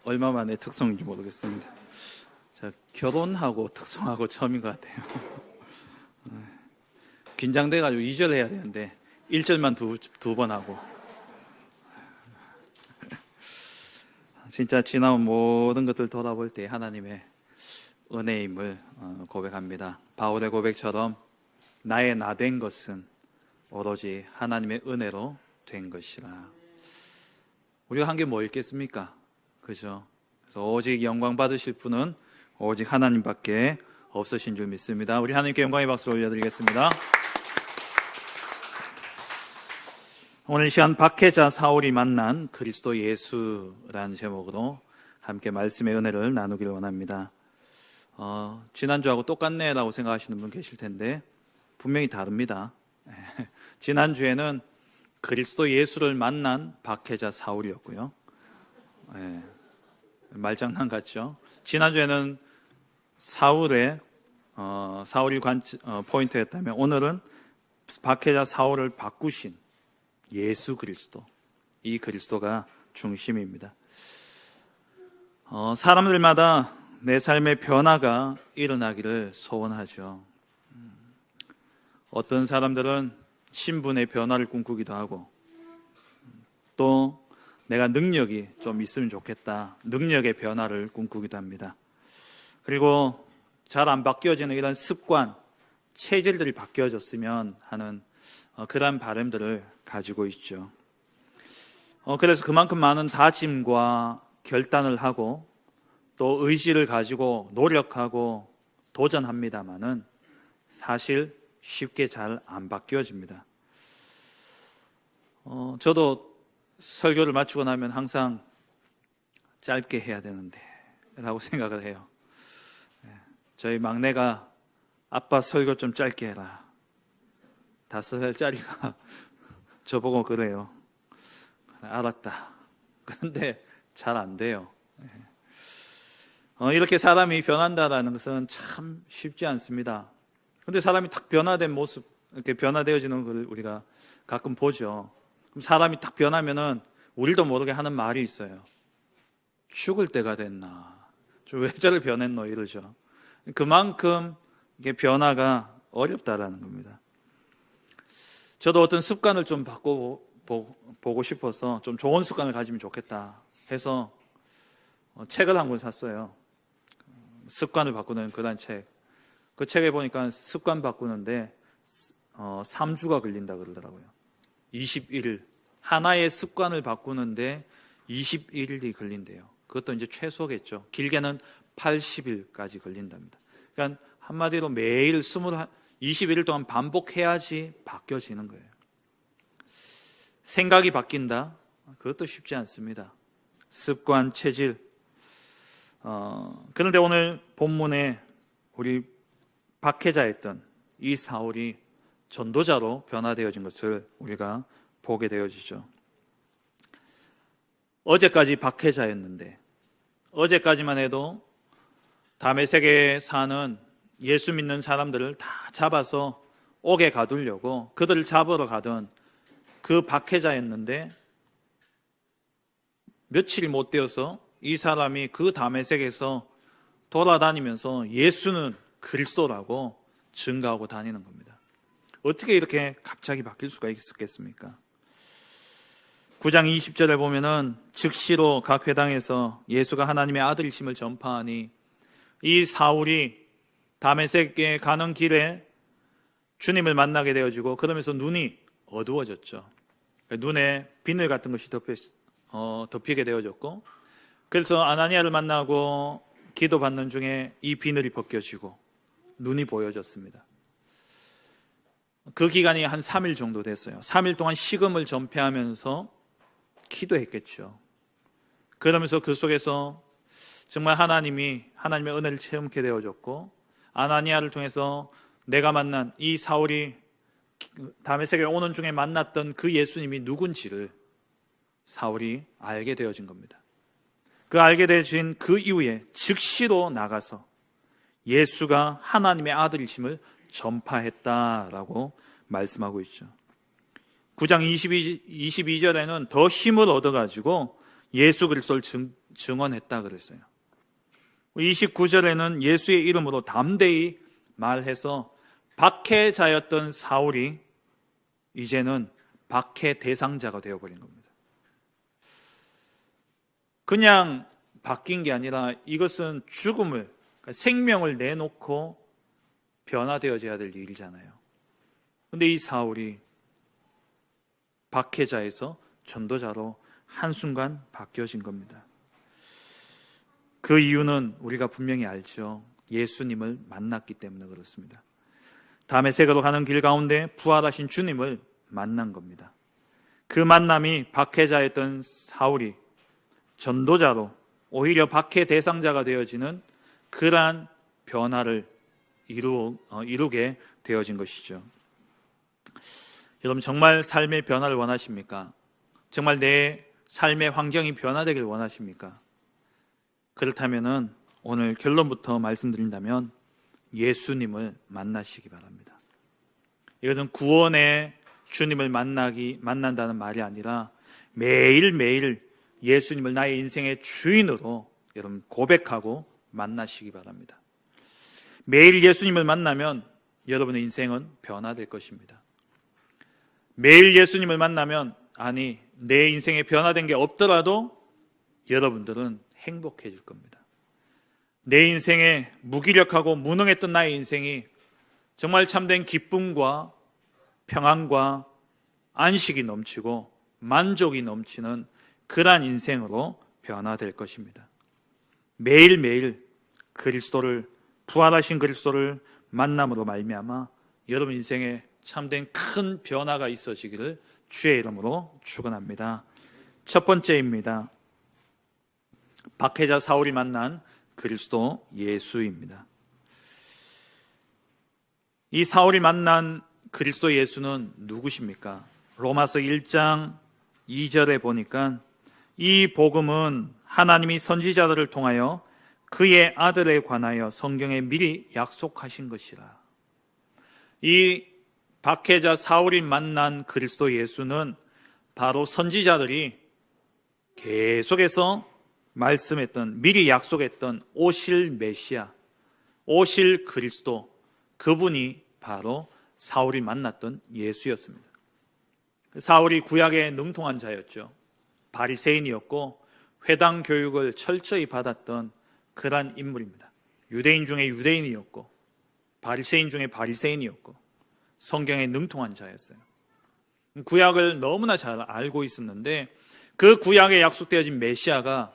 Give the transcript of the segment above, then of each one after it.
얼마 만에 특송인지 모르겠습니다. 자, 결혼하고 특송하고 처음인 것 같아요. 긴장돼가지고 2절 해야 되는데 1절만 두 번 하고. 진짜 지나온 모든 것들 돌아볼 때 하나님의 은혜임을 고백합니다. 바울의 고백처럼 나의 나 된 것은 오로지 하나님의 은혜로 된 것이라. 우리가 한 게 뭐 있겠습니까? 그죠? 그래서 오직 영광 받으실 분은 오직 하나님밖에 없으신 줄 믿습니다. 우리 하나님께 영광의 박수를 올려드리겠습니다. 오늘 이 시간 박해자 사울이 만난 그리스도 예수라는 제목으로 함께 말씀의 은혜를 나누기를 원합니다. 지난주하고 똑같네 라고 생각하시는 분 계실 텐데 분명히 다릅니다. 지난주에는 그리스도 예수를 만난 박해자 사울이었고요. 말장난 같죠? 지난주에는 사울이 포인트였다면 오늘은 박해자 사울을 바꾸신 예수 그리스도, 이 그리스도가 중심입니다. 사람들마다 내 삶의 변화가 일어나기를 소원하죠. 어떤 사람들은 신분의 변화를 꿈꾸기도 하고, 또 내가 능력이 좀 있으면 좋겠다, 능력의 변화를 꿈꾸기도 합니다. 그리고 잘 안 바뀌어지는 이런 습관, 체질들이 바뀌어졌으면 하는 그런 바람들을 가지고 있죠. 그래서 그만큼 많은 다짐과 결단을 하고 또 의지를 가지고 노력하고 도전합니다마는 사실 쉽게 잘 안 바뀌어집니다. 저도 설교를 마치고 나면 항상 짧게 해야 되는데 라고 생각을 해요. 저희 막내가 아빠 설교 좀 짧게 해라. 5살짜리가 저보고 그래요. 알았다. 그런데 잘 안 돼요. 이렇게 사람이 변한다라는 것은 참 쉽지 않습니다. 그런데 사람이 딱 변화된 모습, 이렇게 변화되어지는 걸 우리가 가끔 보죠. 그럼 사람이 딱 변하면은 우리도 모르게 하는 말이 있어요. 죽을 때가 됐나? 왜 저를 변했노? 이러죠. 그만큼 이게 변화가 어렵다라는 겁니다. 저도 어떤 습관을 좀 바꿔보고 싶어서 좀 좋은 습관을 가지면 좋겠다 해서 책을 한 권 샀어요. 습관을 바꾸는 그런 책. 그 책에 보니까 습관 바꾸는데 3주가 걸린다 그러더라고요. 21일. 하나의 습관을 바꾸는데 21일이 걸린대요. 그것도 이제 최소겠죠. 길게는 80일까지 걸린답니다. 그러니까 한마디로 매일 21일 동안 반복해야지 바뀌어지는 거예요. 생각이 바뀐다? 그것도 쉽지 않습니다. 습관, 체질. 그런데 오늘 본문에 우리 박해자였던 이 사울이 전도자로 변화되어진 것을 우리가 보게 되어지죠. 어제까지 박해자였는데, 어제까지만 해도 다메섹에 사는 예수 믿는 사람들을 다 잡아서 옥에 가두려고 그들을 잡으러 가던 그 박해자였는데, 며칠이 못 되어서 이 사람이 그 다메섹에서 돌아다니면서 예수는 그리스도라고 증거하고 다니는 겁니다. 어떻게 이렇게 갑자기 바뀔 수가 있었겠습니까? 9장 20절에 보면은 즉시로 각 회당에서 예수가 하나님의 아들이심을 전파하니 이 사울이 다메섹에 가는 길에 주님을 만나게 되어지고, 그러면서 눈이 어두워졌죠. 눈에 비늘 같은 것이 덮이게 되어졌고, 그래서 아나니아를 만나고 기도받는 중에 이 비늘이 벗겨지고 눈이 보여졌습니다. 그 기간이 한 3일 정도 됐어요. 3일 동안 식음을 전폐하면서 기도했겠죠. 그러면서 그 속에서 정말 하나님의 은혜를 체험케 되어졌고, 아나니아를 통해서 내가 만난 이 사울이 다메섹에 오는 중에 만났던 그 예수님이 누군지를 사울이 알게 되어진 겁니다. 그 알게 되어진 그 이후에 즉시로 나가서 예수가 하나님의 아들이심을 전파했다라고 말씀하고 있죠. 9장 22절에는 더 힘을 얻어가지고 예수 그리스도를 증언했다 그랬어요. 29절에는 예수의 이름으로 담대히 말해서 박해자였던 사울이 이제는 박해 대상자가 되어버린 겁니다. 그냥 바뀐 게 아니라 이것은 죽음을, 그러니까 생명을 내놓고 변화되어져야 될 일이잖아요. 그런데 이 사울이 박해자에서 전도자로 한순간 바뀌어진 겁니다. 그 이유는 우리가 분명히 알죠. 예수님을 만났기 때문에 그렇습니다. 다메섹으로 가는 길 가운데 부활하신 주님을 만난 겁니다. 그 만남이 박해자였던 사울이 전도자로 오히려 박해 대상자가 되어지는 그러한 변화를 이루게 되어진 것이죠. 여러분, 정말 삶의 변화를 원하십니까? 정말 내 삶의 환경이 변화되길 원하십니까? 그렇다면 오늘 결론부터 말씀드린다면 예수님을 만나시기 바랍니다. 이것은 구원의 주님을 만난다는 말이 아니라 매일매일 예수님을 나의 인생의 주인으로 여러분 고백하고 만나시기 바랍니다. 매일 예수님을 만나면 여러분의 인생은 변화될 것입니다. 매일 예수님을 만나면, 아니 내 인생에 변화된 게 없더라도 여러분들은 행복해질 겁니다. 내 인생에 무기력하고 무능했던 나의 인생이 정말 참된 기쁨과 평안과 안식이 넘치고 만족이 넘치는 그러한 인생으로 변화될 것입니다. 매일매일 부활하신 그리스도를 만남으로 말미암아 여러분 인생에 참된 큰 변화가 있어지기를 주의 이름으로 축원합니다. 첫 번째입니다. 박해자 사울이 만난 그리스도 예수입니다. 이 사울이 만난 그리스도 예수는 누구십니까? 로마서 1장 2절에 보니까 이 복음은 하나님이 선지자들을 통하여 그의 아들에 관하여 성경에 미리 약속하신 것이라. 이 박해자 사울이 만난 그리스도 예수는 바로 선지자들이 계속해서 말씀했던, 미리 약속했던 오실 메시아, 오실 그리스도, 그분이 바로 사울이 만났던 예수였습니다. 사울이 구약에 능통한 자였죠. 바리새인이었고 회당 교육을 철저히 받았던 그러한 인물입니다. 유대인 중에 유대인이었고 바리새인 중에 바리새인이었고 성경에 능통한 자였어요. 구약을 너무나 잘 알고 있었는데 그 구약에 약속되어진 메시아가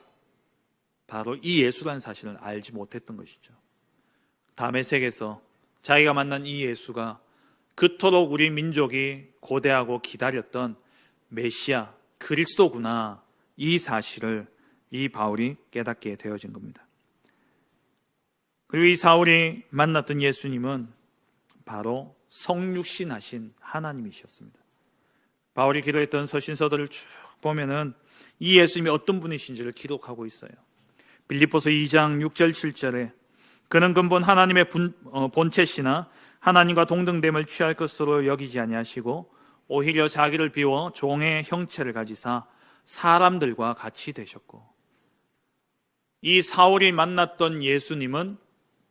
바로 이 예수라는 사실을 알지 못했던 것이죠. 다메섹에서 자기가 만난 이 예수가 그토록 우리 민족이 고대하고 기다렸던 메시아, 그리스도구나, 이 사실을 이 바울이 깨닫게 되어진 겁니다. 그리고 이 사울이 만났던 예수님은 바로 성육신하신 하나님이셨습니다. 바울이 기도했던 서신서들을 쭉 보면은 이 예수님이 어떤 분이신지를 기록하고 있어요. 빌립보서 2장 6절 7절에 그는 근본 하나님의 본체시나 하나님과 동등됨을 취할 것으로 여기지 아니하시고 오히려 자기를 비워 종의 형체를 가지사 사람들과 같이 되셨고, 이 사울이 만났던 예수님은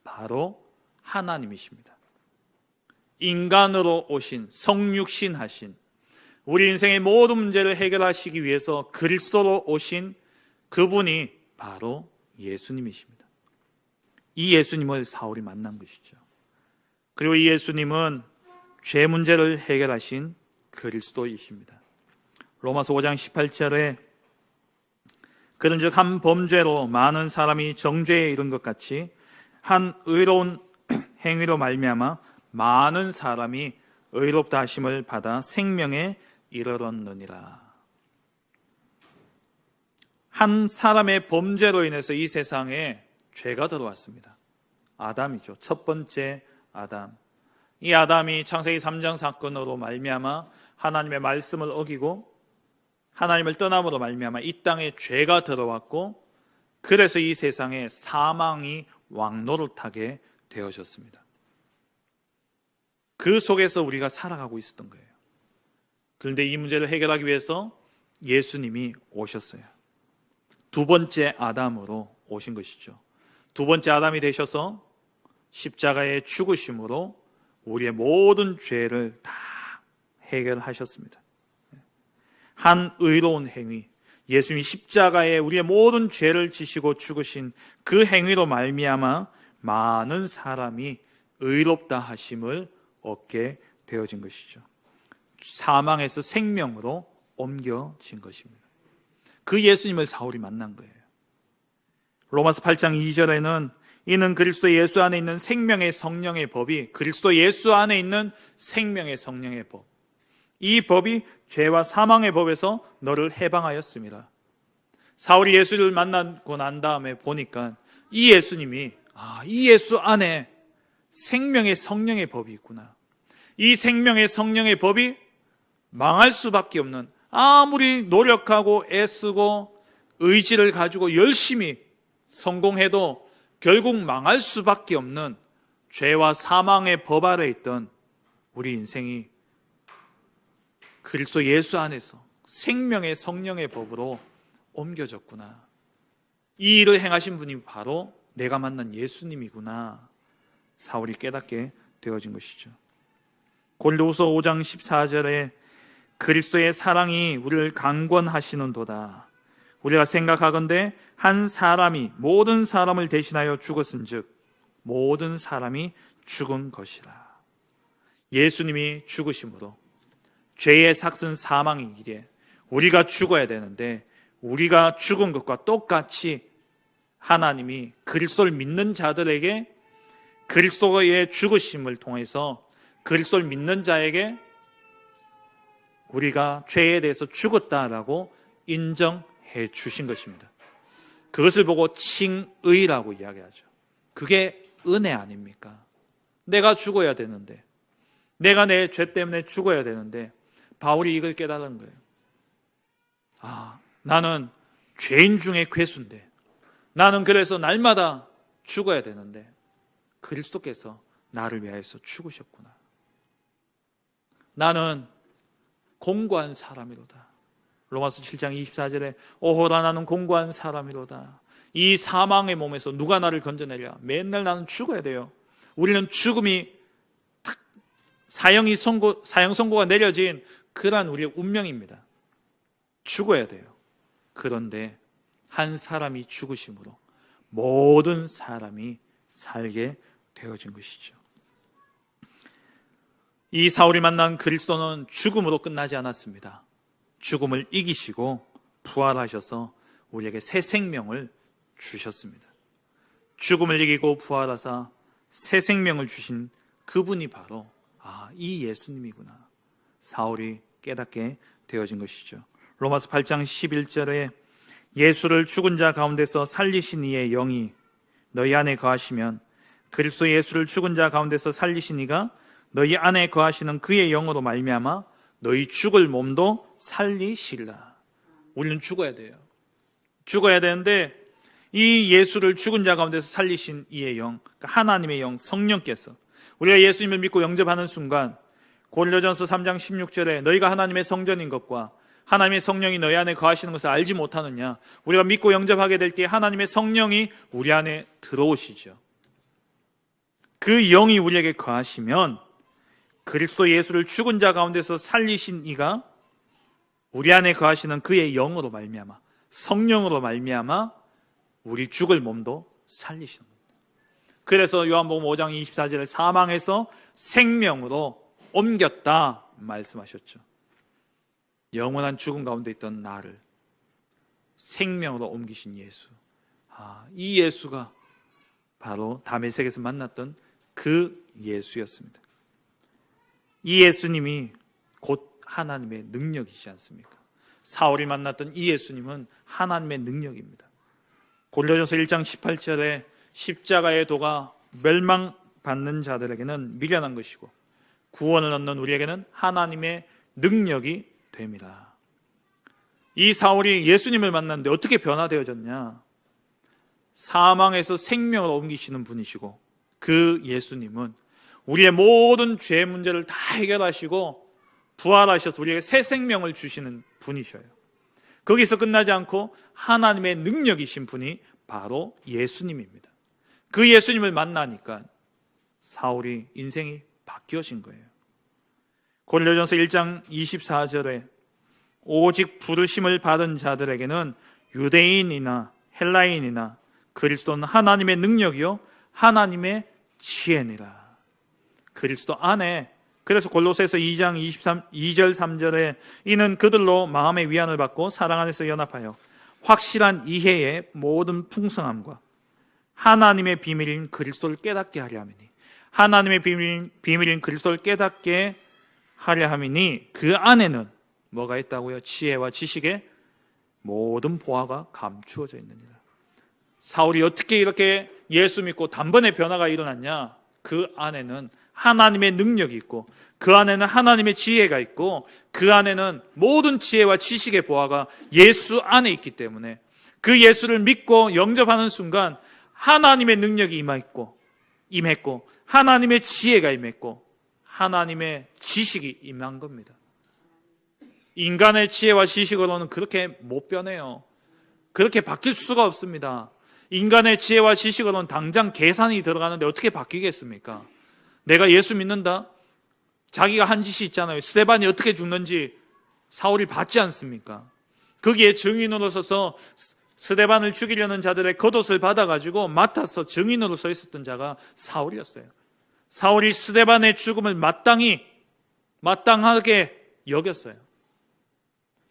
바로 하나님이십니다. 인간으로 오신, 성육신하신, 우리 인생의 모든 문제를 해결하시기 위해서 그리스도로 오신 그분이 바로 예수님이십니다. 이 예수님을 사울이 만난 것이죠. 그리고 이 예수님은 죄 문제를 해결하신 그리스도이십니다. 로마서 5장 18절에 그런즉 한 범죄로 많은 사람이 정죄에 이른 것 같이 한 의로운 행위로 말미암아 많은 사람이 의롭다 하심을 받아 생명에 이르렀느니라. 한 사람의 범죄로 인해서 이 세상에 죄가 들어왔습니다. 아담이죠. 첫 번째 아담. 이 아담이 창세기 3장 사건으로 말미암아 하나님의 말씀을 어기고 하나님을 떠남으로 말미암아 이 땅에 죄가 들어왔고, 그래서 이 세상에 사망이 왕노릇하게 되어졌습니다. 그 속에서 우리가 살아가고 있었던 거예요. 그런데 이 문제를 해결하기 위해서 예수님이 오셨어요. 두 번째 아담으로 오신 것이죠. 두 번째 아담이 되셔서 십자가의 죽으심으로 우리의 모든 죄를 다 해결하셨습니다. 한 의로운 행위, 예수님이 십자가에 우리의 모든 죄를 지시고 죽으신 그 행위로 말미암아 많은 사람이 의롭다 하심을 얻게 되어진 것이죠. 사망에서 생명으로 옮겨진 것입니다. 그 예수님을 사울이 만난 거예요. 로마서 8장 2절에는 이는 그리스도 예수 안에 있는 생명의 성령의 법이, 그리스도 예수 안에 있는 생명의 성령의 법, 이 법이 죄와 사망의 법에서 너를 해방하였습니다. 사울이 예수를 만나고 난 다음에 보니까 이 예수님이, 이 예수 안에 생명의 성령의 법이 있구나. 이 생명의 성령의 법이 망할 수밖에 없는, 아무리 노력하고 애쓰고 의지를 가지고 열심히 성공해도 결국 망할 수밖에 없는 죄와 사망의 법 아래 있던 우리 인생이 그리스도 예수 안에서 생명의 성령의 법으로 옮겨졌구나. 이 일을 행하신 분이 바로 내가 만난 예수님이구나. 사울이 깨닫게 되어진 것이죠. 고린도후서 5장 14절에 그리스도의 사랑이 우리를 강권하시는도다. 우리가 생각하건대 한 사람이 모든 사람을 대신하여 죽었은즉 모든 사람이 죽은 것이라. 예수님이 죽으심으로 죄의 삭슨 사망이 이래 우리가 죽어야 되는데, 우리가 죽은 것과 똑같이 하나님이 그리스도를 믿는 자들에게 그리스도의 죽으심을 통해서 그리스도를 믿는 자에게 우리가 죄에 대해서 죽었다라고 인정해 주신 것입니다. 그것을 보고 칭의라고 이야기하죠. 그게 은혜 아닙니까? 내가 죽어야 되는데, 내가 내 죄 때문에 죽어야 되는데 바울이 이걸 깨달은 거예요. 나는 죄인 중에 괴수인데, 나는 그래서 날마다 죽어야 되는데 그리스도께서 나를 위하여서 죽으셨구나. 나는 공고한 사람이로다. 로마서 7장 24절에 오호라 나는 공고한 사람이로다. 이 사망의 몸에서 누가 나를 건져내랴. 맨날 나는 죽어야 돼요. 우리는 죽음이 탁 사형 선고가 내려진 그러한 우리의 운명입니다. 죽어야 돼요. 그런데 한 사람이 죽으심으로 모든 사람이 살게 되어진 것이죠. 이 사울이 만난 그리스도는 죽음으로 끝나지 않았습니다. 죽음을 이기시고 부활하셔서 우리에게 새 생명을 주셨습니다. 죽음을 이기고 부활하사 새 생명을 주신 그분이 바로 이 예수님이구나. 사울이 깨닫게 되어진 것이죠. 로마서 8장 11절에 예수를 죽은 자 가운데서 살리신 이의 영이 너희 안에 거하시면 그리스도 예수를 죽은 자 가운데서 살리신 이가 너희 안에 거하시는 그의 영으로 말미암아 너희 죽을 몸도 살리시리라. 우리는 죽어야 돼요. 죽어야 되는데 이 예수를 죽은 자 가운데서 살리신 이의 영, 하나님의 영, 성령께서 우리가 예수님을 믿고 영접하는 순간 고린도전서 3장 16절에 너희가 하나님의 성전인 것과 하나님의 성령이 너희 안에 거하시는 것을 알지 못하느냐. 우리가 믿고 영접하게 될 때 하나님의 성령이 우리 안에 들어오시죠. 그 영이 우리에게 거하시면 그리스도 예수를 죽은 자 가운데서 살리신 이가 우리 안에 거하시는 그의 영으로 말미암아, 성령으로 말미암아 우리 죽을 몸도 살리시는 겁니다. 그래서 요한복음 5장 24절에 사망에서 생명으로 옮겼다 말씀하셨죠. 영원한 죽음 가운데 있던 나를 생명으로 옮기신 예수. 이 예수가 바로 다메섹에서 만났던 그 예수였습니다. 이 예수님이 곧 하나님의 능력이지 않습니까? 사울이 만났던 이 예수님은 하나님의 능력입니다. 고린도전서 1장 18절에 십자가의 도가 멸망받는 자들에게는 미련한 것이고 구원을 얻는 우리에게는 하나님의 능력이 됩니다. 이 사울이 예수님을 만났는데 어떻게 변화되어졌냐? 사망에서 생명을 옮기시는 분이시고 그 예수님은 우리의 모든 죄 문제를 다 해결하시고 부활하셔서 우리에게 새 생명을 주시는 분이셔요. 거기서 끝나지 않고 하나님의 능력이신 분이 바로 예수님입니다. 그 예수님을 만나니까 사울이 인생이 바뀌어진 거예요. 고린도전서 1장 24절에 오직 부르심을 받은 자들에게는 유대인이나 헬라인이나 그리스도는 하나님의 능력이요 하나님의 지혜니라. 그리스도 안에, 그래서 골로새서 2장 2절 3절에 이는 그들로 마음의 위안을 받고 사랑 안에서 연합하여 확실한 이해의 모든 풍성함과 하나님의 비밀인 그리스도를 깨닫게 하려 함이니, 하나님의 비밀인 그리스도를 깨닫게 하려 함이니 그 안에는 뭐가 있다고요? 지혜와 지식의 모든 보화가 감추어져 있느니라. 사울이 어떻게 이렇게 예수 믿고 단번에 변화가 일어났냐? 그 안에는 하나님의 능력이 있고, 그 안에는 하나님의 지혜가 있고, 그 안에는 모든 지혜와 지식의 보화가 예수 안에 있기 때문에 그 예수를 믿고 영접하는 순간 하나님의 능력이 임했고 하나님의 지혜가 임했고 하나님의 지식이 임한 겁니다. 인간의 지혜와 지식으로는 그렇게 못 변해요. 그렇게 바뀔 수가 없습니다. 인간의 지혜와 지식으로는 당장 계산이 들어가는데 어떻게 바뀌겠습니까? 내가 예수 믿는다? 자기가 한 짓이 있잖아요. 스데반이 어떻게 죽는지 사울이 봤지 않습니까? 거기에 증인으로 서서 스데반을 죽이려는 자들의 겉옷을 받아가지고 맡아서 증인으로 서 있었던 자가 사울이었어요. 사울이 스데반의 죽음을 마땅하게 여겼어요.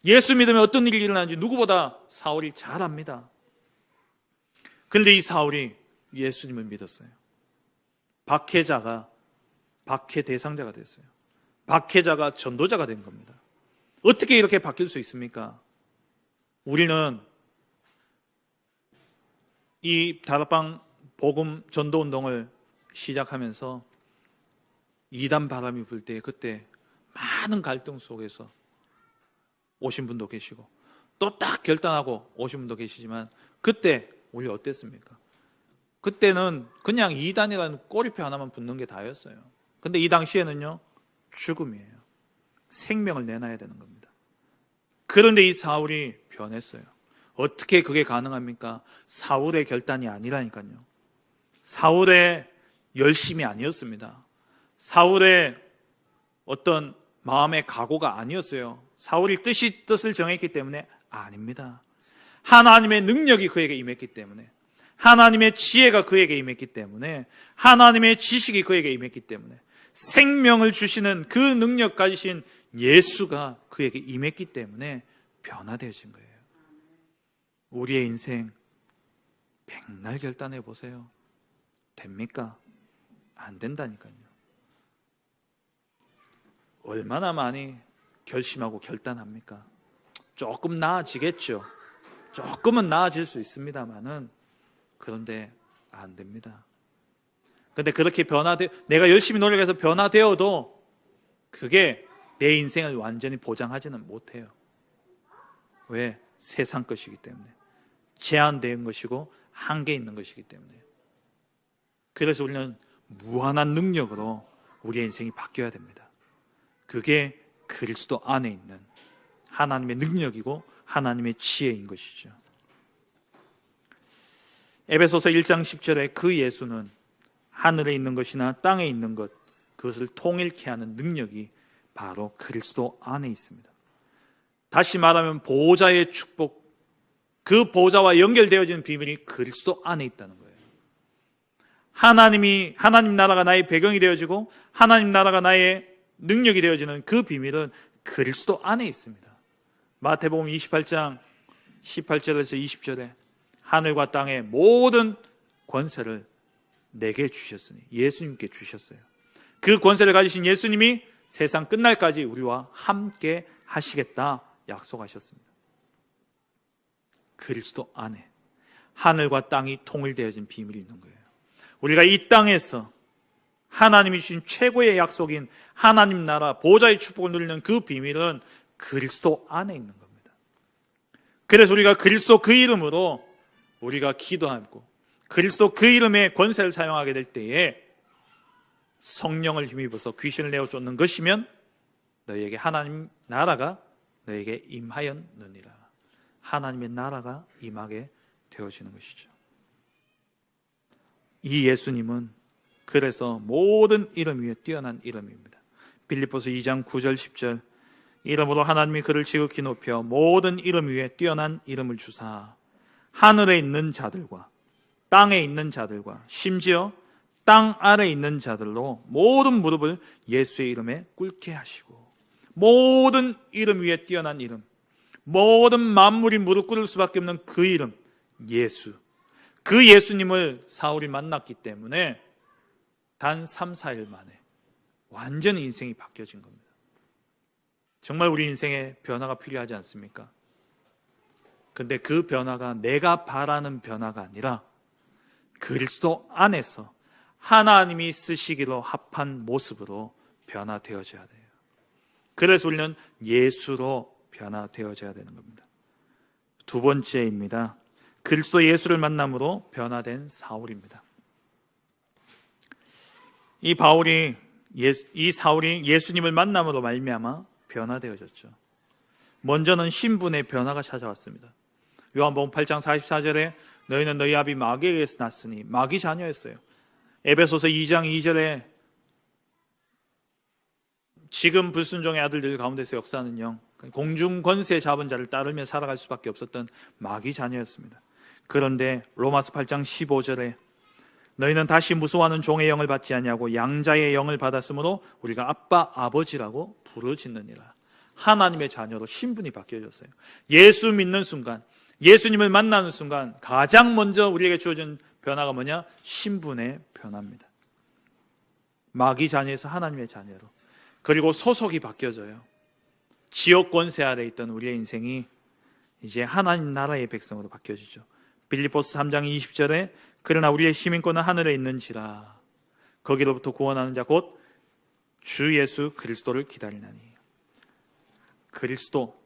예수 믿으면 어떤 일이 일어나는지 누구보다 사울이 잘 압니다. 그런데 이 사울이 예수님을 믿었어요. 박해자가 박해 대상자가 됐어요. 박해자가 전도자가 된 겁니다. 어떻게 이렇게 바뀔 수 있습니까? 우리는 이 다락방 복음 전도 운동을 시작하면서 이단 바람이 불 때 그때 많은 갈등 속에서 오신 분도 계시고 또 딱 결단하고 오신 분도 계시지만 그때 우리 어땠습니까? 그때는 그냥 이단이라는 꼬리표 하나만 붙는 게 다였어요. 근데 이 당시에는요, 죽음이에요. 생명을 내놔야 되는 겁니다. 그런데 이 사울이 변했어요. 어떻게 그게 가능합니까? 사울의 결단이 아니라니까요. 사울의 열심이 아니었습니다. 사울의 어떤 마음의 각오가 아니었어요. 사울이 뜻을 정했기 때문에 아닙니다. 하나님의 능력이 그에게 임했기 때문에, 하나님의 지혜가 그에게 임했기 때문에, 하나님의 지식이 그에게 임했기 때문에, 생명을 주시는 그 능력 가지신 예수가 그에게 임했기 때문에 변화되어진 거예요. 우리의 인생 백날 결단해 보세요. 됩니까? 안 된다니까요. 얼마나 많이 결심하고 결단합니까? 조금 나아지겠죠. 조금은 나아질 수 있습니다만은 그런데 안 됩니다. 그런데 그렇게 내가 열심히 노력해서 변화되어도 그게 내 인생을 완전히 보장하지는 못해요. 왜? 세상 것이기 때문에. 제한된 것이고 한계 있는 것이기 때문에. 그래서 우리는 무한한 능력으로 우리의 인생이 바뀌어야 됩니다. 그게 그리스도 안에 있는 하나님의 능력이고 하나님의 지혜인 것이죠. 에베소서 1장 10절에 그 예수는 하늘에 있는 것이나 땅에 있는 것, 그것을 통일케 하는 능력이 바로 그리스도 안에 있습니다. 다시 말하면 보호자의 축복, 그 보호자와 연결되어지는 비밀이 그리스도 안에 있다는 거예요. 하나님 나라가 나의 배경이 되어지고 하나님 나라가 나의 능력이 되어지는 그 비밀은 그리스도 안에 있습니다. 마태복음 28장 18절에서 20절에 하늘과 땅의 모든 권세를 내게 주셨으니, 예수님께 주셨어요. 그 권세를 가지신 예수님이 세상 끝날까지 우리와 함께 하시겠다 약속하셨습니다. 그리스도 안에 하늘과 땅이 통일되어진 비밀이 있는 거예요. 우리가 이 땅에서 하나님이 주신 최고의 약속인 하나님 나라 보호자의 축복을 누리는 그 비밀은 그리스도 안에 있는 겁니다. 그래서 우리가 그리스도 그 이름으로 우리가 기도하고 그리스도 그 이름의 권세를 사용하게 될 때에 성령을 힘입어서 귀신을 내어 쫓는 것이면 너희에게 하나님 나라가 너희에게 임하였느니라. 하나님의 나라가 임하게 되어지는 것이죠. 이 예수님은 그래서 모든 이름 위에 뛰어난 이름입니다. 빌립보서 2장 9절 10절 이름으로 하나님이 그를 지극히 높여 모든 이름 위에 뛰어난 이름을 주사 하늘에 있는 자들과 땅에 있는 자들과 심지어 땅 아래에 있는 자들로 모든 무릎을 예수의 이름에 꿇게 하시고, 모든 이름 위에 뛰어난 이름, 모든 만물이 무릎 꿇을 수밖에 없는 그 이름 예수, 그 예수님을 사울이 만났기 때문에 단 3, 4일 만에 완전히 인생이 바뀌어진 겁니다. 정말 우리 인생에 변화가 필요하지 않습니까? 근데 그 변화가 내가 바라는 변화가 아니라 그리스도 안에서 하나님이 쓰시기로 합한 모습으로 변화되어져야 돼요. 그래서 우리는 예수로 변화되어져야 되는 겁니다. 두 번째입니다. 그리스도 예수를 만남으로 변화된 사울입니다. 이 사울이 예수님을 만남으로 말미암아 변화되어졌죠. 먼저는 신분의 변화가 찾아왔습니다. 요한복음 8장 44절에 너희는 너희 아비 마귀에게서 났으니, 마귀 자녀였어요. 에베소서 2장 2절에 지금 불순종의 아들들 가운데서 역사하는 영, 공중 권세 잡은 자를 따르며 살아갈 수밖에 없었던 마귀 자녀였습니다. 그런데 로마서 8장 15절에 너희는 다시 무수하는 종의 영을 받지 아니하고 양자의 영을 받았으므로 우리가 아빠 아버지라고 부르짖느니라. 하나님의 자녀로 신분이 바뀌어졌어요. 예수 믿는 순간, 예수님을 만나는 순간 가장 먼저 우리에게 주어진 변화가 뭐냐? 신분의 변화입니다. 마귀 자녀에서 하나님의 자녀로, 그리고 소속이 바뀌어져요. 지옥 권세 아래 있던 우리의 인생이 이제 하나님 나라의 백성으로 바뀌어지죠. 빌립보서 3장 20절에 그러나 우리의 시민권은 하늘에 있는지라 거기로부터 구원하는 자 곧 주 예수 그리스도를 기다리나니. 그리스도,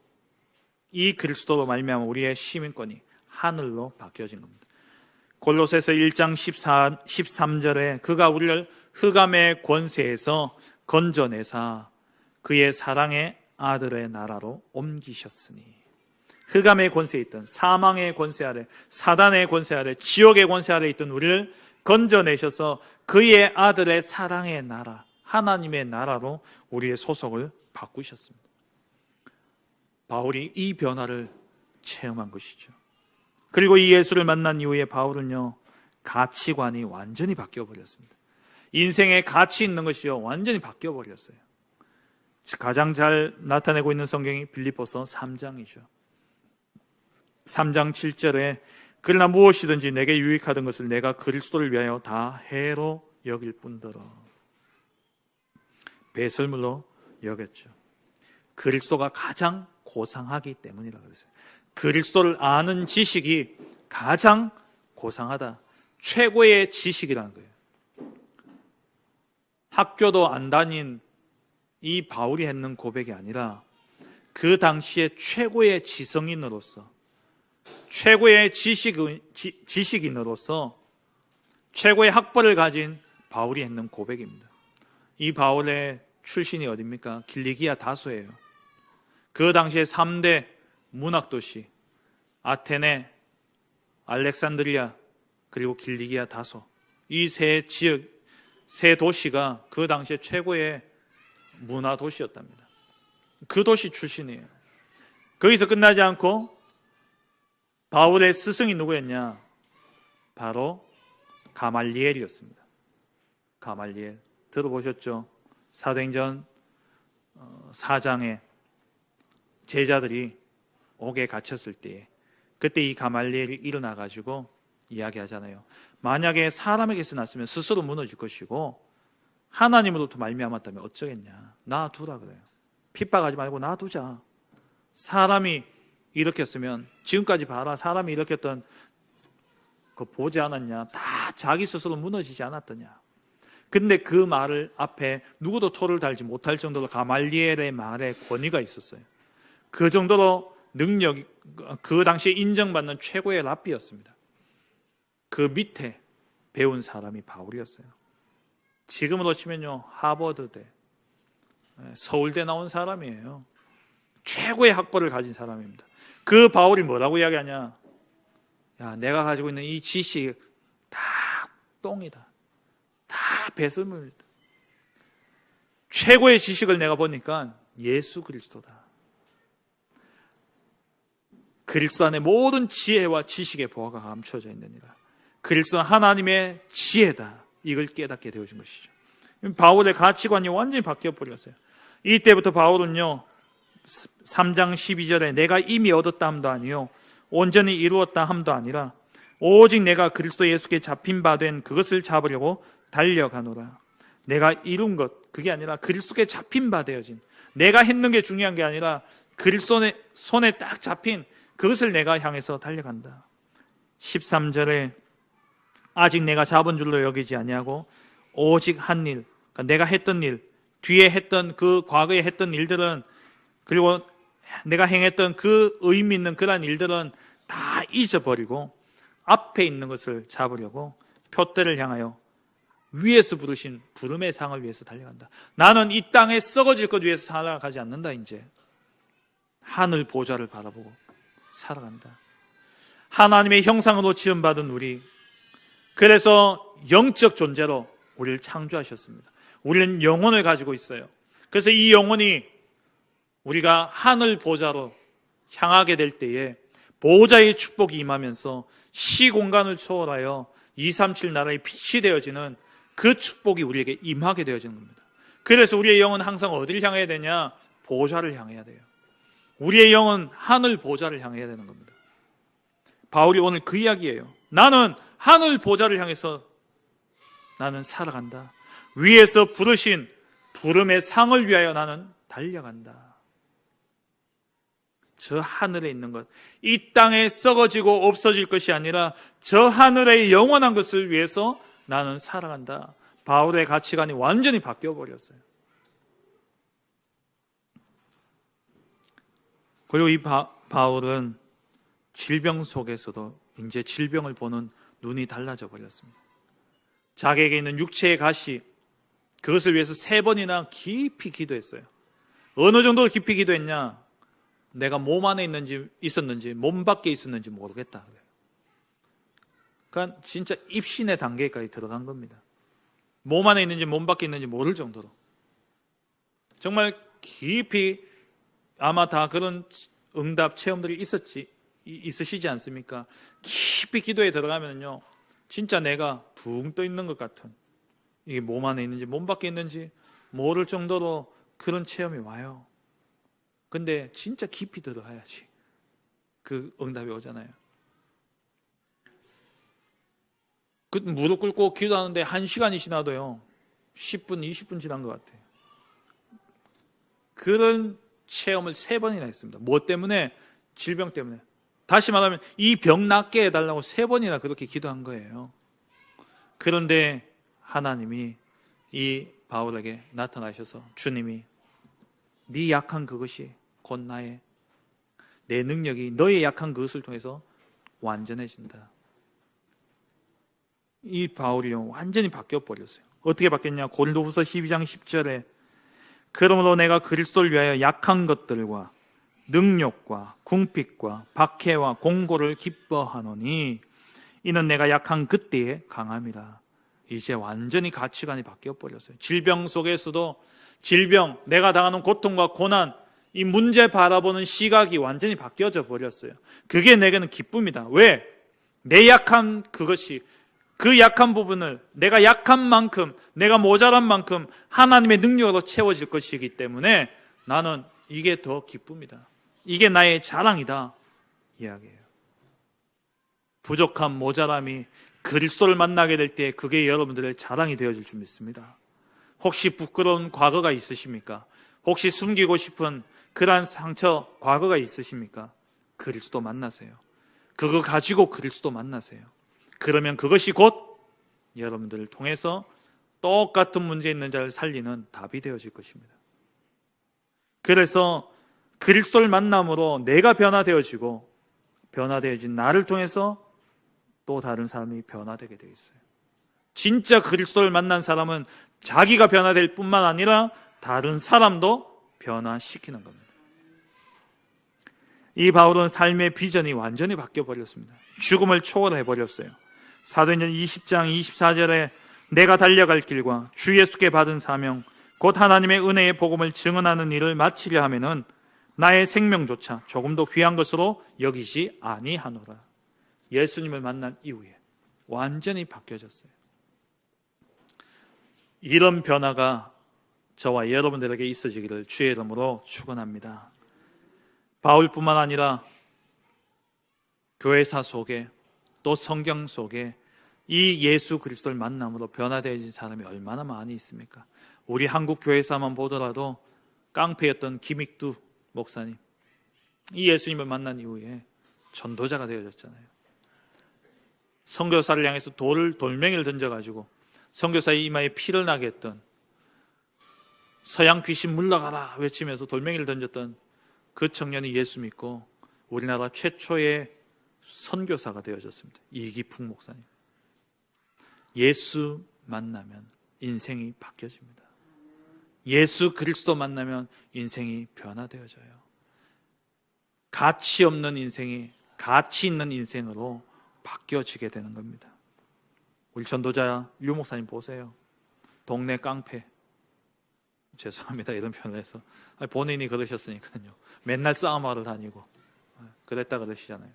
이 그리스도로 말미암아 우리의 시민권이 하늘로 바뀌어진 겁니다. 골로새서 1장 13절에 그가 우리를 흑암의 권세에서 건져내사 그의 사랑의 아들의 나라로 옮기셨으니. 흑암의 권세에 있던, 사망의 권세 아래, 사단의 권세 아래, 지옥의 권세 아래 있던 우리를 건져내셔서 그의 아들의 사랑의 나라, 하나님의 나라로 우리의 소속을 바꾸셨습니다. 바울이 이 변화를 체험한 것이죠. 그리고 이 예수를 만난 이후에 바울은요, 가치관이 완전히 바뀌어버렸습니다. 인생에 가치 있는 것이요, 완전히 바뀌어버렸어요. 가장 잘 나타내고 있는 성경이 빌립보서 3장이죠. 3장 7절에 그러나 무엇이든지 내게 유익하던 것을 내가 그리스도를 위하여 다 해로 여길 뿐더러. 배설물로 여겼죠. 그리스도가 가장 고상하기 때문이라고 그랬어요. 그리스도를 아는 지식이 가장 고상하다. 최고의 지식이라는 거예요. 학교도 안 다닌 이 바울이 했는 고백이 아니라 그 당시에 최고의 지성인으로서, 최고의 지식인으로서 최고의 학벌을 가진 바울이 했는 고백입니다. 이 바울의 출신이 어디입니까? 길리기아 다소예요. 그 당시에 3대 문학도시 아테네, 알렉산드리아, 그리고 길리기아 다소, 이 세 지역, 세 도시가 그 당시에 최고의 문화 도시였답니다. 그 도시 출신이에요. 거기서 끝나지 않고 바울의 스승이 누구였냐? 바로 가말리엘이었습니다. 가말리엘 들어보셨죠? 사도행전 4장에 제자들이 옥에 갇혔을 때에 그때 이 가말리엘이 일어나가지고 이야기하잖아요. 만약에 사람에게서 났으면 스스로 무너질 것이고 하나님으로부터 말미암았다면 어쩌겠냐? 놔두라 그래요. 핍박하지 말고 놔두자. 사람이 일으켰으면 지금까지 봐라. 사람이 일으켰던 그 보지 않았냐? 다 자기 스스로 무너지지 않았더냐? 근데 그 말을 앞에 누구도 토를 달지 못할 정도로 가말리엘의 말에 권위가 있었어요. 그 정도로 능력이, 그 당시에 인정받는 최고의 랍비였습니다. 그 밑에 배운 사람이 바울이었어요. 지금으로 치면요, 하버드대, 서울대 나온 사람이에요. 최고의 학벌을 가진 사람입니다. 그 바울이 뭐라고 이야기하냐? 야, 내가 가지고 있는 이 지식 다 똥이다. 다 배설물이다. 최고의 지식을 내가 보니까 예수 그리스도다. 그리스도 안에 모든 지혜와 지식의 보화가 감춰져 있느니라. 그리스도는 하나님의 지혜다. 이걸 깨닫게 되어진 것이죠. 바울의 가치관이 완전히 바뀌어 버렸어요. 이때부터 바울은요, 3장 12절에 내가 이미 얻었다 함도 아니요 온전히 이루었다 함도 아니라 오직 내가 그리스도 예수께 잡힌 바 된 그것을 잡으려고 달려가노라. 내가 이룬 것, 그게 아니라 그리스도께 잡힌 바 되어진, 내가 했는 게 중요한 게 아니라 그리스도의 손에 딱 잡힌 그것을 내가 향해서 달려간다. 13절에 아직 내가 잡은 줄로 여기지 아니하고 오직 한 일, 그러니까 내가 했던 일, 뒤에 했던 그 과거에 했던 일들은, 그리고 내가 행했던 그 의미 있는 그러한 일들은 다 잊어버리고 앞에 있는 것을 잡으려고 표대를 향하여 위에서 부르신 부름의 상을 위해서 달려간다. 나는 이 땅에 썩어질 것 위해서 살아가지 않는다. 이제 하늘 보좌를 바라보고 살아간다. 하나님의 형상으로 지음받은 우리, 그래서 영적 존재로 우리를 창조하셨습니다. 우리는 영혼을 가지고 있어요. 그래서 이 영혼이 우리가 하늘 보좌로 향하게 될 때에 보좌의 축복이 임하면서 시공간을 초월하여 237 나라의 빛이 되어지는 그 축복이 우리에게 임하게 되어지는 겁니다. 그래서 우리의 영은 항상 어디를 향해야 되냐? 보좌를 향해야 돼요. 우리의 영은 하늘 보좌를 향해야 되는 겁니다. 바울이 오늘 그 이야기예요. 나는 하늘 보좌를 향해서 나는 살아간다. 위에서 부르신 부름의 상을 위하여 나는 달려간다. 저 하늘에 있는 것, 이 땅에 썩어지고 없어질 것이 아니라 저 하늘의 영원한 것을 위해서 나는 살아간다. 바울의 가치관이 완전히 바뀌어 버렸어요. 그리고 이 바울은 질병 속에서도 이제 질병을 보는 눈이 달라져 버렸습니다. 자기에게 있는 육체의 가시, 그것을 위해서 3번이나 깊이 기도했어요. 어느 정도 깊이 기도했냐? 내가 몸 안에 있었는지 몸 밖에 있었는지 모르겠다. 그러니까 진짜 입신의 단계까지 들어간 겁니다. 몸 안에 있는지 몸 밖에 있는지 모를 정도로. 정말 깊이, 아마 다 그런 응답 체험들이 있으시지 않습니까? 깊이 기도에 들어가면요, 진짜 내가 붕 떠 있는 것 같은, 이게 몸 안에 있는지 몸 밖에 있는지 모를 정도로 그런 체험이 와요. 근데 진짜 깊이 들어가야지 그 응답이 오잖아요. 그 무릎 꿇고 기도하는데 1시간이 지나도요 10분, 20분 지난 것 같아요. 그런 체험을 3번이나 했습니다. 뭐 때문에? 질병 때문에. 다시 말하면 이 병 낫게 해달라고 3번이나 그렇게 기도한 거예요. 그런데 하나님이 이 바울에게 나타나셔서, 주님이 네 약한 그것이 곧 내 능력이 너의 약한 그것을 통해서 완전해진다. 이 바울이요 완전히 바뀌어 버렸어요. 어떻게 바뀌었냐? 고린도후서 12장 10절에 그러므로 내가 그리스도를 위하여 약한 것들과 능욕과 궁핍과 박해와 공고를 기뻐하노니 이는 내가 약한 그때에 강함이라. 이제 완전히 가치관이 바뀌어 버렸어요. 질병 속에서도 질병, 내가 당하는 고통과 고난, 이 문제 바라보는 시각이 완전히 바뀌어져 버렸어요. 그게 내게는 기쁨이다. 왜? 내 약한 그것이, 그 약한 부분을 내가 약한 만큼, 내가 모자란 만큼 하나님의 능력으로 채워질 것이기 때문에 나는 이게 더 기쁨이다. 이게 나의 자랑이다. 이야기예요. 부족함, 모자람이 그리스도를 만나게 될 때 그게 여러분들의 자랑이 되어질 줄 믿습니다. 혹시 부끄러운 과거가 있으십니까? 혹시 숨기고 싶은 그러한 상처, 과거가 있으십니까? 그리스도 만나세요. 그거 가지고 그리스도 만나세요. 그러면 그것이 곧 여러분들을 통해서 똑같은 문제 있는 자를 살리는 답이 되어질 것입니다. 그래서 그리스도를 만남으로 내가 변화되어지고 변화되어진 나를 통해서 또 다른 사람이 변화되게 되어 있어요. 진짜 그리스도를 만난 사람은 자기가 변화될 뿐만 아니라 다른 사람도 변화시키는 겁니다. 이 바울은 삶의 비전이 완전히 바뀌어버렸습니다. 죽음을 초월해버렸어요. 사도행전 20장 24절에 내가 달려갈 길과 주 예수께 받은 사명 곧 하나님의 은혜의 복음을 증언하는 일을 마치려 하면은 나의 생명조차 조금도 귀한 것으로 여기지 아니하노라. 예수님을 만난 이후에 완전히 바뀌어졌어요. 이런 변화가 저와 여러분들에게 있어지기를 주의 이름으로 축원합니다. 바울뿐만 아니라 교회사 속에 또 성경 속에 이 예수 그리스도를 만남으로 변화되어진 사람이 얼마나 많이 있습니까? 우리 한국 교회사만 보더라도 깡패였던 김익두 목사님, 이 예수님을 만난 이후에 전도자가 되어졌잖아요. 선교사를 향해서 돌멩이를 던져가지고 선교사의 이마에 피를 나게 했던, 서양 귀신 물러가라 외치면서 돌멩이를 던졌던 그 청년이 예수 믿고 우리나라 최초의 선교사가 되어졌습니다. 이기풍 목사님. 예수 만나면 인생이 바뀌어집니다. 예수 그리스도 만나면 인생이 변화되어져요. 가치 없는 인생이 가치 있는 인생으로 바뀌어지게 되는 겁니다. 우리 전도자 유 목사님 보세요. 동네 깡패, 죄송합니다 이런 표현을 해서, 본인이 그러셨으니까요. 맨날 싸움하러 다니고 그랬다 그러시잖아요.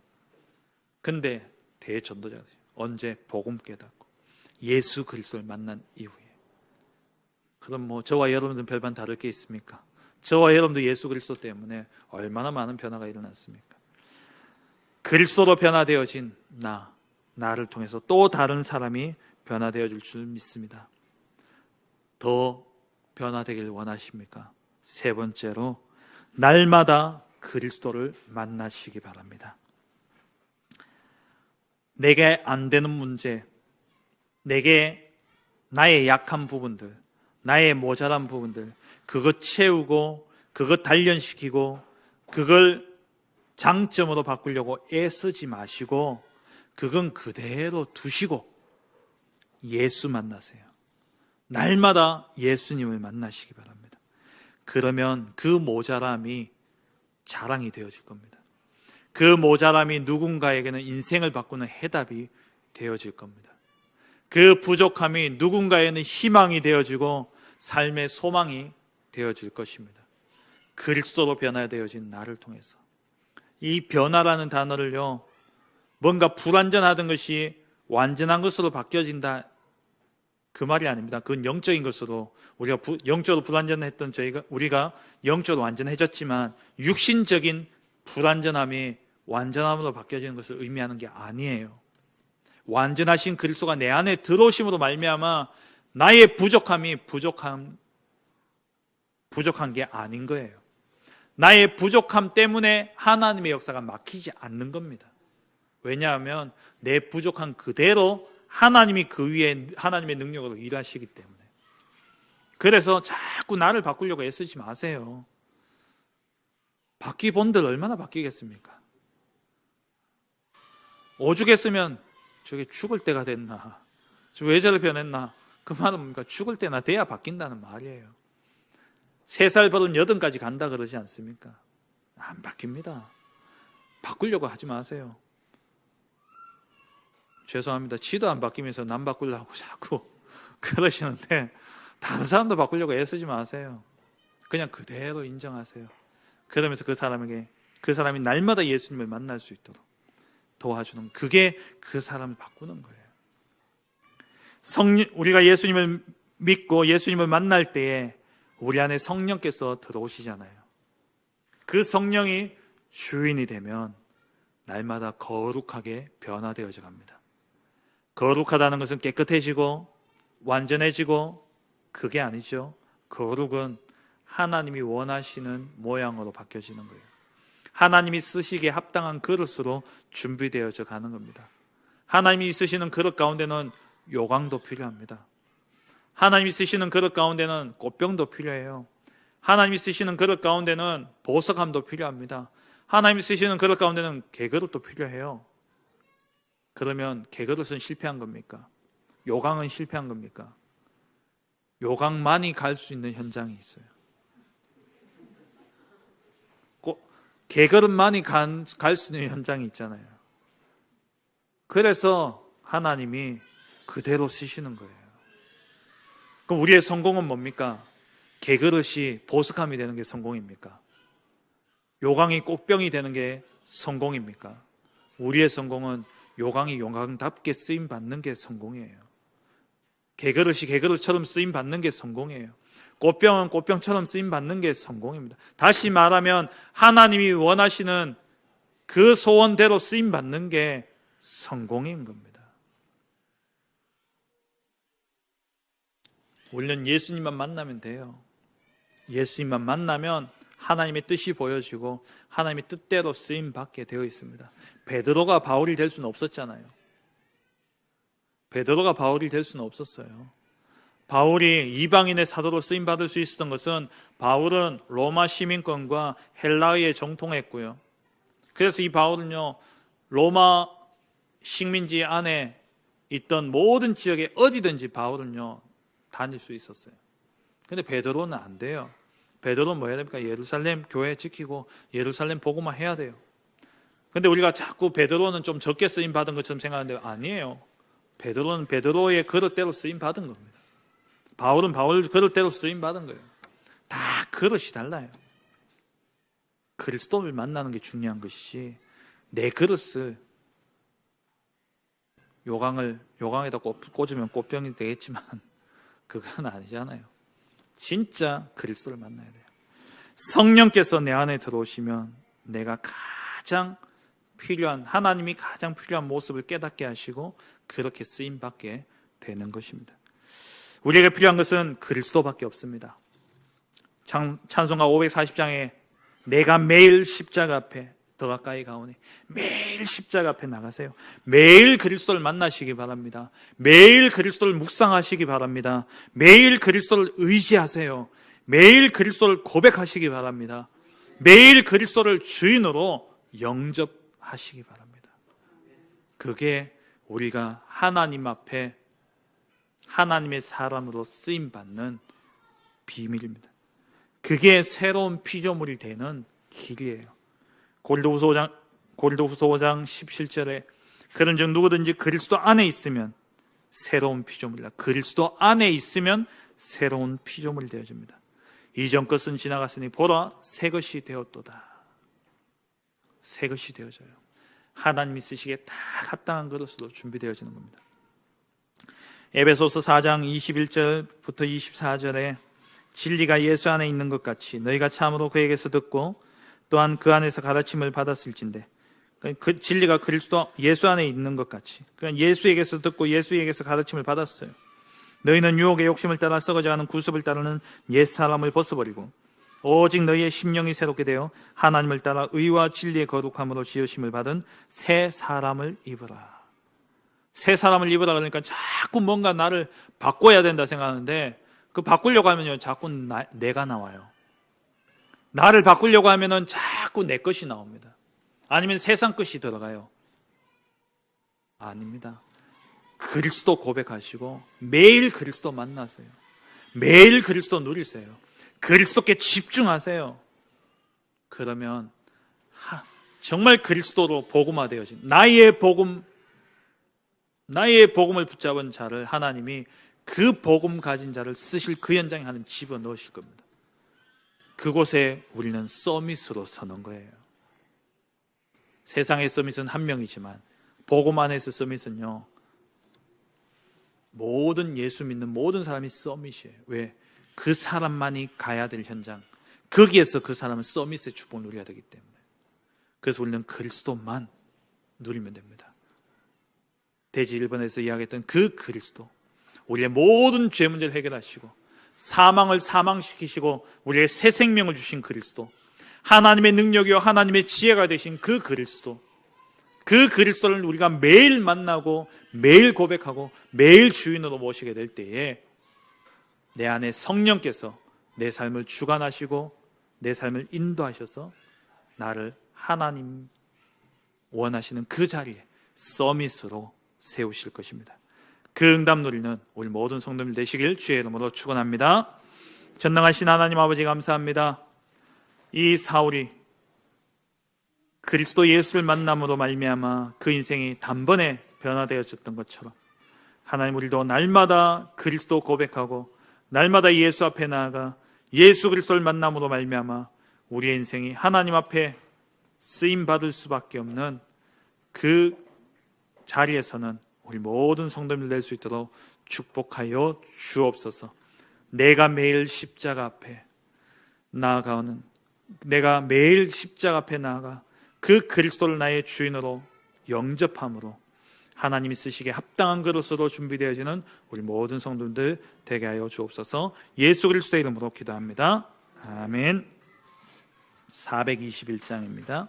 근데 대전도자가 되죠. 언제? 복음 깨닫고 예수 그리스도를 만난 이후에. 그럼 뭐 저와 여러분들은 별반 다를 게 있습니까? 저와 여러분도 예수 그리스도 때문에 얼마나 많은 변화가 일어났습니까? 그리스도로 변화되어진 나를 통해서 또 다른 사람이 변화되어질 줄 믿습니다. 더 변화되길 원하십니까? 세 번째로, 날마다 그리스도를 만나시기 바랍니다. 내게 안 되는 문제, 내게 나의 약한 부분들, 나의 모자란 부분들, 그것 채우고 그것 단련시키고 그걸 장점으로 바꾸려고 애쓰지 마시고 그건 그대로 두시고 예수 만나세요. 날마다 예수님을 만나시기 바랍니다. 그러면 그 모자람이 자랑이 되어질 겁니다. 그 모자람이 누군가에게는 인생을 바꾸는 해답이 되어질 겁니다. 그 부족함이 누군가에는 희망이 되어지고 삶의 소망이 되어질 것입니다. 그리스도로 변화되어진 나를 통해서. 이 변화라는 단어를요, 뭔가 불완전하던 것이 완전한 것으로 바뀌어진다, 그 말이 아닙니다. 그건 영적인 것으로, 우리가 영적으로 불완전했던 우리가 영적으로 완전해졌지만 육신적인 불완전함이 완전함으로 바뀌어지는 것을 의미하는 게 아니에요. 완전하신 그리스도가 내 안에 들어오심으로 말미암아 나의 부족함이 부족한 게 아닌 거예요. 나의 부족함 때문에 하나님의 역사가 막히지 않는 겁니다. 왜냐하면 내 부족한 그대로 하나님이 그 위에 하나님의 능력으로 일하시기 때문에. 그래서 자꾸 나를 바꾸려고 애쓰지 마세요. 바뀌본들 얼마나 바뀌겠습니까? 오죽했으면 저게 죽을 때가 됐나, 왜 저를 변했나, 그 말은 뭡니까? 죽을 때나 돼야 바뀐다는 말이에요. 3살 버릇 80까지 간다 그러지 않습니까? 안 바뀝니다. 바꾸려고 하지 마세요. 죄송합니다. 지도 안 바뀌면서 남 바꾸려고 자꾸 그러시는데 다른 사람도 바꾸려고 애쓰지 마세요. 그냥 그대로 인정하세요. 그러면서 그 사람이 날마다 예수님을 만날 수 있도록 도와주는, 그게 그 사람을 바꾸는 거예요. 우리가 예수님을 믿고 예수님을 만날 때에 우리 안에 성령께서 들어오시잖아요. 그 성령이 주인이 되면 날마다 거룩하게 변화되어져 갑니다. 거룩하다는 것은 깨끗해지고 완전해지고, 그게 아니죠. 거룩은 하나님이 원하시는 모양으로 바뀌어지는 거예요. 하나님이 쓰시기에 합당한 그릇으로 준비되어져 가는 겁니다. 하나님이 쓰시는 그릇 가운데는 요강도 필요합니다. 하나님이 쓰시는 그릇 가운데는 꽃병도 필요해요. 하나님이 쓰시는 그릇 가운데는 보석함도 필요합니다. 하나님이 쓰시는 그릇 가운데는 개그릇도 필요해요. 그러면 개그릇은 실패한 겁니까? 요강은 실패한 겁니까? 요강만이 갈 수 있는 현장이 있어요. 개걸음만이 갈 수 있는 현장이 있잖아요. 그래서 하나님이 그대로 쓰시는 거예요. 그럼 우리의 성공은 뭡니까? 개그릇이 보석함이 되는 게 성공입니까? 요강이 꽃병이 되는 게 성공입니까? 우리의 성공은 요강이 요강답게 쓰임 받는 게 성공이에요. 개그릇이 개그릇처럼 쓰임 받는 게 성공이에요. 꽃병은 꽃병처럼 쓰임 받는 게 성공입니다. 다시 말하면 하나님이 원하시는 그 소원대로 쓰임 받는 게 성공인 겁니다. 우리는 예수님만 만나면 돼요. 예수님만 만나면 하나님의 뜻이 보여지고 하나님의 뜻대로 쓰임 받게 되어 있습니다. 베드로가 바울이 될 수는 없었잖아요. 베드로가 바울이 될 수는 없었어요. 바울이 이방인의 사도로 쓰임 받을 수 있었던 것은 바울은 로마 시민권과 헬라어에 정통했고요. 그래서 이 바울은요, 로마 식민지 안에 있던 모든 지역에 어디든지 바울은요 다닐 수 있었어요. 근데 베드로는 안 돼요. 베드로는 뭐 해야 됩니까? 예루살렘 교회 지키고 예루살렘 복음화 해야 돼요. 근데 우리가 자꾸 베드로는 좀 적게 쓰임 받은 것처럼 생각하는데 아니에요. 베드로는 베드로의 그릇대로 쓰임 받은 겁니다. 바울은 바울 그릇대로 쓰임 받은 거예요. 다 그릇이 달라요. 그리스도를 만나는 게 중요한 것이지 내 그릇을 요강에다 꽂으면 꽃병이 되겠지만 그건 아니잖아요. 진짜 그리스도를 만나야 돼요. 성령께서 내 안에 들어오시면 내가 가장 필요한, 하나님이 가장 필요한 모습을 깨닫게 하시고 그렇게 쓰임받게 되는 것입니다. 우리에게 필요한 것은 그리스도밖에 없습니다. 찬송가 540장에 내가 매일 십자가 앞에 더 가까이 가오니, 매일 십자가 앞에 나가세요. 매일 그리스도를 만나시기 바랍니다. 매일 그리스도를 묵상하시기 바랍니다. 매일 그리스도를 의지하세요. 매일 그리스도를 고백하시기 바랍니다. 매일 그리스도를 주인으로 영접하시기 바랍니다. 그게 우리가 하나님 앞에 하나님의 사람으로 쓰임받는 비밀입니다. 그게 새로운 피조물이 되는 길이에요. 고린도후서 5장 17절에 그런즉 누구든지 그리스도 안에 있으면 새로운 피조물이다. 그리스도 안에 있으면 새로운 피조물이 되어집니다. 이전 것은 지나갔으니 보라 새 것이 되었도다. 새 것이 되어져요. 하나님이 쓰시기에 딱 합당한 그릇으로 준비되어지는 겁니다. 에베소서 4장 21절부터 24절에 진리가 예수 안에 있는 것 같이 너희가 참으로 그에게서 듣고 또한 그 안에서 가르침을 받았을진데, 그 진리가 그리스도 예수 안에 있는 것 같이, 그러니까 예수에게서 듣고 예수에게서 가르침을 받았어요. 너희는 유혹의 욕심을 따라 썩어져가는 구습을 따르는 옛사람을 벗어버리고 오직 너희의 심령이 새롭게 되어 하나님을 따라 의와 진리의 거룩함으로 지으심을 받은 새 사람을 입으라. 새 사람을 입으라 그러니까 자꾸 뭔가 나를 바꿔야 된다 생각하는데, 그 바꾸려고 하면요 자꾸 내가 나와요. 나를 바꾸려고 하면은 자꾸 내 것이 나옵니다. 아니면 세상 것이 들어가요. 아닙니다. 그리스도 고백하시고 매일 그리스도 만나세요. 매일 그리스도 누리세요. 그리스도께 집중하세요. 그러면 정말 그리스도로 복음화되어진 나의 복음을 붙잡은 자를 하나님이 그 복음 가진 자를 쓰실 그 현장에 하나님 집어넣으실 겁니다. 그곳에 우리는 서밋으로 서는 거예요. 세상의 서밋은 한 명이지만 복음 안에서 서밋은요 모든 예수 믿는 모든 사람이 서밋이에요. 왜? 그 사람만이 가야 될 현장, 거기에서 그 사람은 서밋의 축복을 누려야 되기 때문에. 그래서 우리는 그리스도만 누리면 됩니다. 대지 1번에서 이야기했던 그 그리스도, 우리의 모든 죄 문제를 해결하시고 사망을 사망시키시고 우리의 새 생명을 주신 그리스도, 하나님의 능력이요 하나님의 지혜가 되신 그 그리스도, 그 그리스도를 우리가 매일 만나고 매일 고백하고 매일 주인으로 모시게 될 때에 내 안에 성령께서 내 삶을 주관하시고 내 삶을 인도하셔서 나를 하나님 원하시는 그 자리에 서밋으로 세우실 것입니다. 그 응답 누리는 우리 모든 성도들 되시길 주의 이름으로 축원합니다. 전능하신 하나님 아버지 감사합니다. 이 사울이 그리스도 예수를 만남으로 말미암아 그 인생이 단번에 변화되어졌던 것처럼 하나님, 우리도 날마다 그리스도 고백하고 날마다 예수 앞에 나아가 예수 그리스도를 만남으로 말미암아 우리의 인생이 하나님 앞에 쓰임 받을 수밖에 없는 그 자리에서는 우리 모든 성도님들 낼 수 있도록 축복하여 주옵소서. 내가 매일 십자가 앞에 나아가 그 그리스도를 나의 주인으로 영접함으로 하나님이 쓰시기에 합당한 그릇으로 준비되어지는 우리 모든 성도들 되게 하여 주옵소서. 예수 그리스도의 이름으로 기도합니다. 아멘. 421장입니다.